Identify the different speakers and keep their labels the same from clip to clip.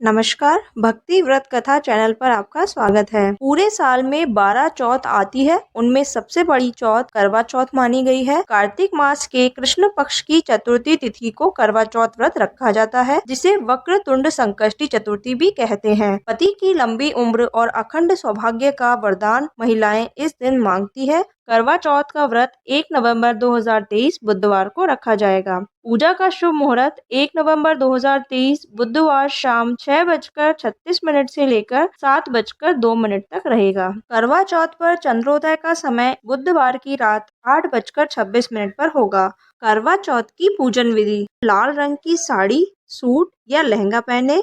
Speaker 1: नमस्कार, भक्ति व्रत कथा चैनल पर आपका स्वागत है। पूरे साल में 12 चौथ आती है, उनमें सबसे बड़ी चौथ करवा चौथ मानी गई है। कार्तिक मास के कृष्ण पक्ष की चतुर्थी तिथि को करवा चौथ व्रत रखा जाता है, जिसे वक्रतुंड संकष्टी चतुर्थी भी कहते हैं। पति की लंबी उम्र और अखंड सौभाग्य का वरदान महिलाएं इस दिन मांगती है। करवा चौथ का व्रत 1 नवंबर 2023 बुधवार को रखा जाएगा। पूजा का शुभ मुहूर्त 1 नवंबर 2023 बुधवार शाम 6:36 से लेकर 7:02 तक रहेगा। करवा चौथ पर चंद्रोदय का समय बुधवार की रात 8:26 पर होगा। करवा चौथ की पूजन विधि: लाल रंग की साड़ी, सूट या लहंगा पहने,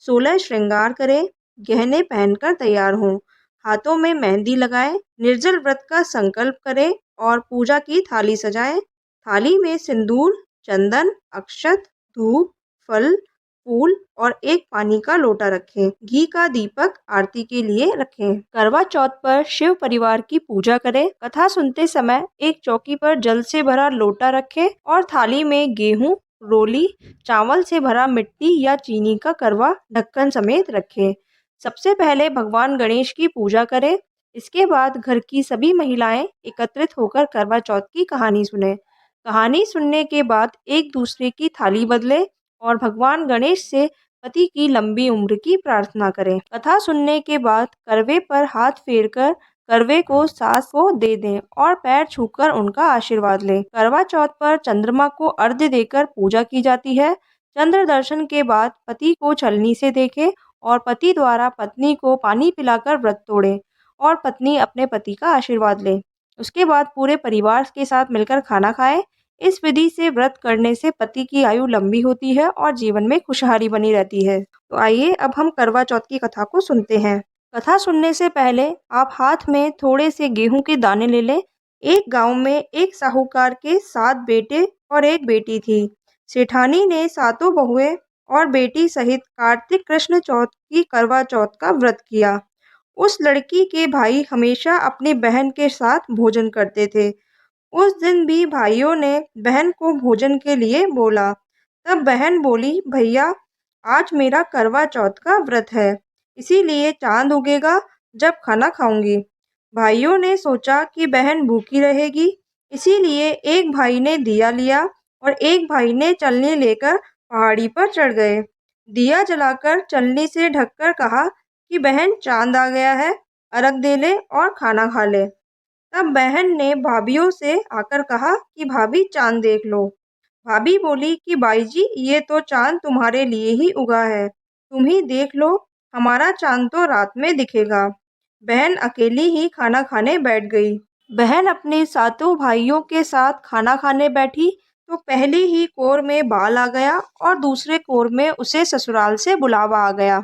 Speaker 1: 16 श्रृंगार करें, गहने पहनकर तैयार हों, हाथों में मेहंदी लगाएं, निर्जल व्रत का संकल्प करें और पूजा की थाली सजाएं। थाली में सिंदूर, चंदन, अक्षत, धूप, फल, फूल और एक पानी का लोटा रखें। घी का दीपक आरती के लिए रखें। करवा चौथ पर शिव परिवार की पूजा करें। कथा सुनते समय एक चौकी पर जल से भरा लोटा रखें और थाली में गेहूं, रोली, चावल से भरा मिट्टी या चीनी का करवा ढक्कन समेत रखें। सबसे पहले भगवान गणेश की पूजा करें। इसके बाद घर की सभी महिलाएं एकत्रित होकर करवा चौथ की कहानी सुने। कहानी सुनने के बाद एक दूसरे की थाली बदलें और भगवान गणेश से पति की लंबी उम्र की प्रार्थना करें। कथा सुनने के बाद करवे पर हाथ फेरकर करवे को सास को दे दें और पैर छूकर उनका आशीर्वाद लें। करवा चौथ पर चंद्रमा को अर्घ्य देकर पूजा की जाती है। चंद्र दर्शन के बाद पति को छलनी से देखें और पति द्वारा पत्नी को पानी पिलाकर व्रत तोड़ें और पत्नी अपने पति का आशीर्वाद ले। उसके बाद पूरे परिवार के साथ मिलकर खाना खाएं। इस विधि से व्रत करने से पति की आयु लंबी होती है और जीवन में खुशहाली बनी रहती है। तो आइए अब हम करवा चौथ की कथा को सुनते हैं। कथा सुनने से पहले आप हाथ में थोड़े से गेहूं के दाने ले लें। एक गांव में एक साहूकार के 7 बेटे और एक बेटी थी। सेठानी ने सातों बहुएं और बेटी सहित कार्तिक कृष्ण चौथ की करवा चौथ का व्रत किया। उस लड़की के भाई हमेशा अपनी बहन के साथ भोजन करते थे। उस दिन भी भाइयों ने बहन को भोजन के लिए बोला। तब बहन बोली, भैया आज मेरा करवा चौथ का व्रत है, इसीलिए चांद उगेगा जब खाना खाऊंगी। भाइयों ने सोचा कि बहन भूखी रहेगी, इसीलिए एक भाई ने दिया लिया और एक भाई ने चलनी लेकर पहाड़ी पर चढ़ गए। दिया जलाकर चलनी से ढककर कहा कि बहन चांद आ गया है, अर्घ दे ले और खाना खा ले। तब बहन ने भाभीयों से आकर कहा कि भाभी चांद देख लो। भाभी बोली कि बाई जी ये तो चांद तुम्हारे लिए ही उगा है, तुम ही देख लो, हमारा चांद तो रात में दिखेगा। बहन अकेली ही खाना खाने बैठ गई। बहन अपने सातों भाइयों के साथ खाना खाने बैठी तो पहले ही कोर में बाल आ गया और दूसरे कोर में उसे ससुराल से बुलावा आ गया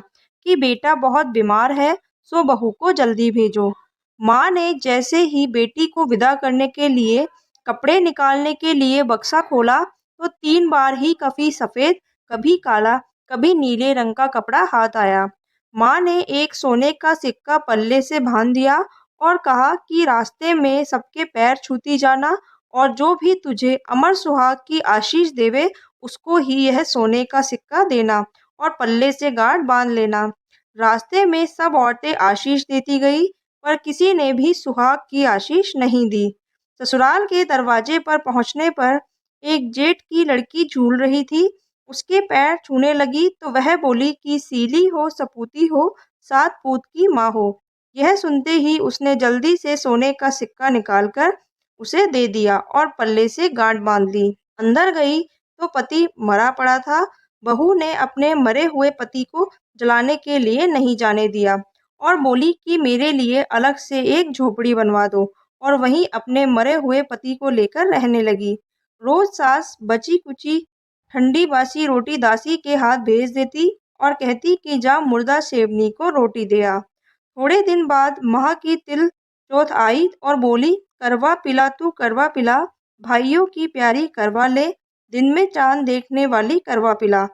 Speaker 1: कि बेटा बहुत बीमार है, सो बहू को जल्दी भेजो। माँ ने जैसे ही बेटी को विदा करने के लिए कपड़े निकालने के लिए बक्सा खोला तो 3 बार ही कभी सफ़ेद, कभी काला, कभी नीले रंग का कपड़ा हाथ आया। माँ ने एक सोने का सिक्का पल्ले से बांध दिया और कहा कि रास्ते में सबके पैर छूती जाना और जो भी तुझे अमर सुहाग की आशीष देवे उसको ही यह सोने का सिक्का देना और पल्ले से गांठ बांध लेना। रास्ते में सब औरतें आशीष देती गई पर किसी ने भी सुहाग की आशीष नहीं दी। ससुराल के दरवाजे पर पहुंचने पर एक जेठ की लड़की झूल रही थी। उसके पैर छूने लगी तो वह बोली कि सीली हो सपूती हो, 7 पूत की माँ हो। यह सुनते ही उसने जल्दी से सोने का सिक्का निकालकर उसे दे दिया और पल्ले से गांठ बांध ली। अंदर गई तो पति मरा पड़ा था। बहू ने अपने मरे हुए पति को जलाने के लिए नहीं जाने दिया और बोली कि मेरे लिए अलग से एक झोपड़ी बनवा दो और वहीं अपने मरे हुए पति को लेकर रहने लगी। रोज सास बची कुची ठंडी बासी रोटी दासी के हाथ भेज देती और कहती कि जा मुर्दा सेवनी को रोटी दे आ। थोड़े दिन बाद माह की तिल चौथ आई और बोली, करवा पिला तू करवा पिला, भाइयों की प्यारी करवा ले, दिन में चांद देखने वाली करवा पिला।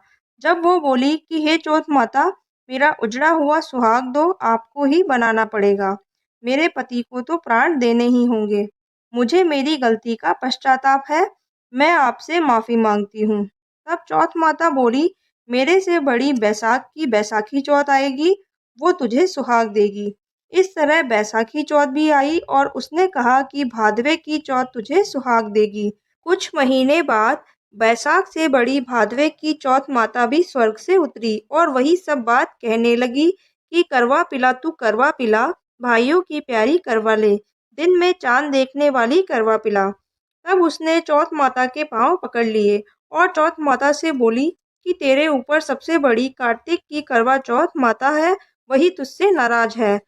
Speaker 1: जब वो बोली कि हे चौथ माता, मेरा उजड़ा हुआ सुहाग दो, आपको ही बनाना पड़ेगा, मेरे पति को तो प्राण देने ही होंगे, मुझे मेरी गलती का पश्चाताप है, मैं आपसे माफ़ी मांगती हूँ। तब चौथ माता बोली मेरे से बड़ी बैसाख की बैसाखी चौथ आएगी, वो तुझे सुहाग देगी। इस तरह बैसाखी चौथ भी आई और उसने कहा कि भादवे की चौथ तुझे सुहाग देगी। कुछ महीने बाद बैसाख से बड़ी भादवे की चौथ माता भी स्वर्ग से उतरी और वही सब बात कहने लगी कि करवा पिला तू करवा पिला, भाइयों की प्यारी करवा ले, दिन में चांद देखने वाली करवा पिला। तब उसने चौथ माता के पांव पकड़ लिए और चौथ माता से बोली कि तेरे ऊपर सबसे बड़ी कार्तिक की करवा चौथ माता है, वही तुझसे नाराज है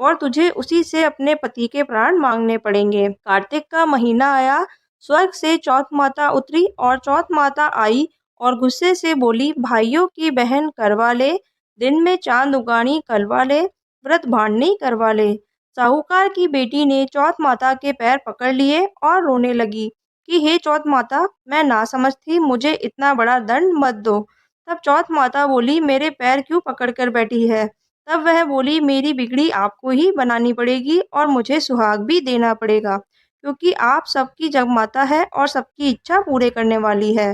Speaker 1: और तुझे उसी से अपने पति के प्राण मांगने पड़ेंगे। कार्तिक का महीना आया, स्वर्ग से चौथ माता उतरी और चौथ माता आई और गुस्से से बोली, भाइयों की बहन करवा ले, दिन में चांद उगानी करवा ले, व्रत भांडनी करवा ले। साहूकार की बेटी ने चौथ माता के पैर पकड़ लिए और रोने लगी कि हे चौथ माता, मैं ना समझ थी, मुझे इतना बड़ा दंड मत दो। तब चौथ माता बोली, मेरे पैर क्यों पकड़ कर बैठी है? तब वह बोली, मेरी बिगड़ी आपको ही बनानी पड़ेगी और मुझे सुहाग भी देना पड़ेगा, क्योंकि आप सबकी जगमाता है और सबकी इच्छा पूरे करने वाली है।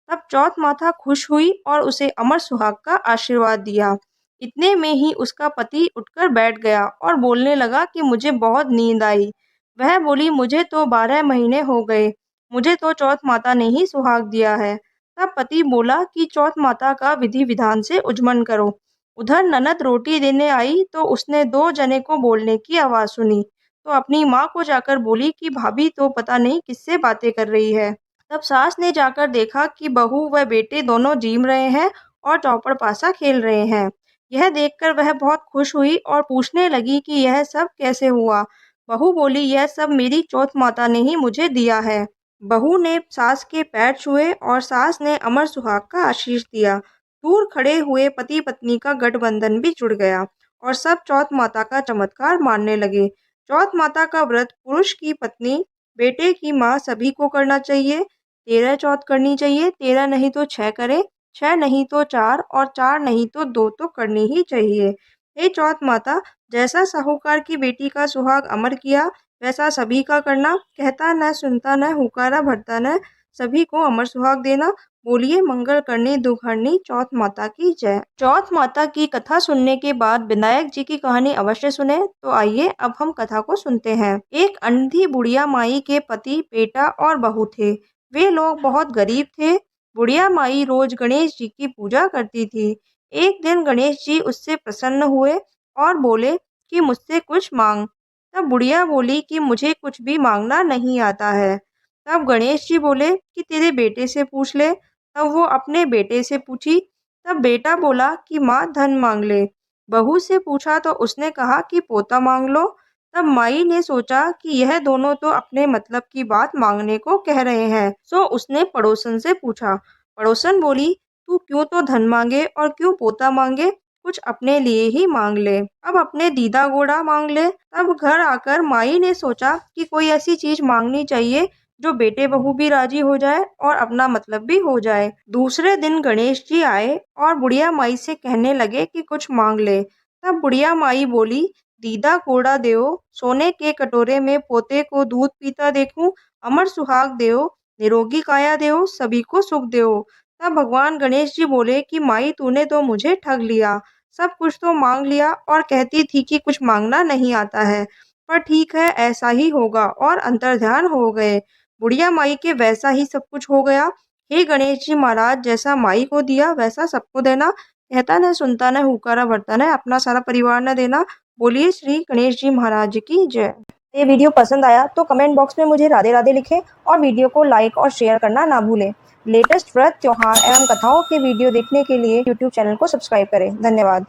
Speaker 1: तब चौथ माता खुश हुई और उसे अमर सुहाग का आशीर्वाद दिया। इतने में ही उसका पति उठकर बैठ गया और बोलने लगा कि मुझे बहुत नींद आई। वह बोली, मुझे तो 12 महीने हो गए, मुझे तो चौथ माता ने ही सुहाग दिया है। तब पति बोला कि चौथ माता का विधि विधान से उजमन करो। उधर ननद रोटी देने आई तो उसने 2 जने को बोलने की आवाज़ सुनी, तो अपनी माँ को जाकर बोली कि भाभी तो पता नहीं किससे बातें कर रही है। तब सास ने जाकर देखा कि बहू व बेटे दोनों जीम रहे हैं और चौपड़ पासा खेल रहे हैं। यह देखकर वह बहुत खुश हुई और पूछने लगी कि यह सब कैसे हुआ। बहू बोली, यह सब मेरी चौथ माता ने ही मुझे दिया है। बहू ने सास के पैर छुए और सास ने अमर सुहाग का आशीष दिया। दूर खड़े हुए पति पत्नी का गठबंधन भी जुड़ गया और सब चौथ माता का चमत्कार मानने लगे। चौथ माता का व्रत पुरुष की पत्नी, बेटे की माँ सभी को करना चाहिए। 13 चौथ करनी चाहिए, 13 नहीं तो 6 करें, 6 नहीं तो 4 और 4 नहीं तो 2 तो करनी ही चाहिए। हे चौथ माता, जैसा साहूकार की बेटी का सुहाग अमर किया, वैसा सभी का करना। कहता न सुनता न हुकारा भरता न, सभी को अमर सुहाग देना। बोलिए मंगल करनी दुखहरनी चौथ माता की जय। चौथ माता की कथा सुनने के बाद विनायक जी की कहानी अवश्य सुने। तो आइए अब हम कथा को सुनते हैं। एक अंधी बुढ़िया माई के पति, बेटा और बहू थे। वे लोग बहुत गरीब थे। बुढ़िया माई रोज गणेश जी की पूजा करती थी। एक दिन गणेश जी उससे प्रसन्न हुए और बोले कि मुझसे कुछ मांग। तब बुढ़िया बोली कि मुझे कुछ भी मांगना नहीं आता है। तब गणेश जी बोले कि तेरे बेटे से पूछ ले। तब वो अपने बेटे से पूछी। तब बेटा बोला कि माँ धन मांग ले। बहू से पूछा तो उसने कहा कि पोता मांग लो। तब माई ने सोचा कि यह दोनों तो अपने मतलब की बात मांगने को कह रहे हैं, सो उसने पड़ोसन से पूछा। पड़ोसन बोली, तू क्यों तो धन मांगे और क्यों पोता मांगे, कुछ अपने लिए ही मांग ले, अब अपने दीदा घोड़ा मांग ले। तब घर आकर माई ने सोचा कि कोई ऐसी चीज मांगनी चाहिए जो बेटे बहू भी राजी हो जाए और अपना मतलब भी हो जाए। दूसरे दिन गणेश जी आए और बुढ़िया माई से कहने लगे कि कुछ मांग ले। तब बुढ़िया माई बोली, दीदा घोड़ा देओ, सोने के कटोरे में पोते को दूध पीता देखूं, अमर सुहाग देओ, निरोगी काया देओ, सभी को सुख देओ। तब भगवान गणेश जी बोले कि माई तूने तो मुझे ठग लिया, सब कुछ तो मांग लिया और कहती थी कि कुछ मांगना नहीं आता है, पर ठीक है ऐसा ही होगा, और अंतर्ध्यान हो गए। बुढ़िया माई के वैसा ही सब कुछ हो गया। हे गणेश जी महाराज, जैसा माई को दिया वैसा सबको देना। कहता न सुनता न हुकारा भरता न, अपना सारा परिवार न देना। बोलिए श्री गणेश जी महाराज की जय। ये वीडियो पसंद आया तो कमेंट बॉक्स में मुझे राधे राधे लिखें और वीडियो को लाइक और शेयर करना ना भूलें। लेटेस्ट व्रत, त्योहार एवं कथाओं के वीडियो देखने के लिए यूट्यूब चैनल को सब्सक्राइब करें। धन्यवाद।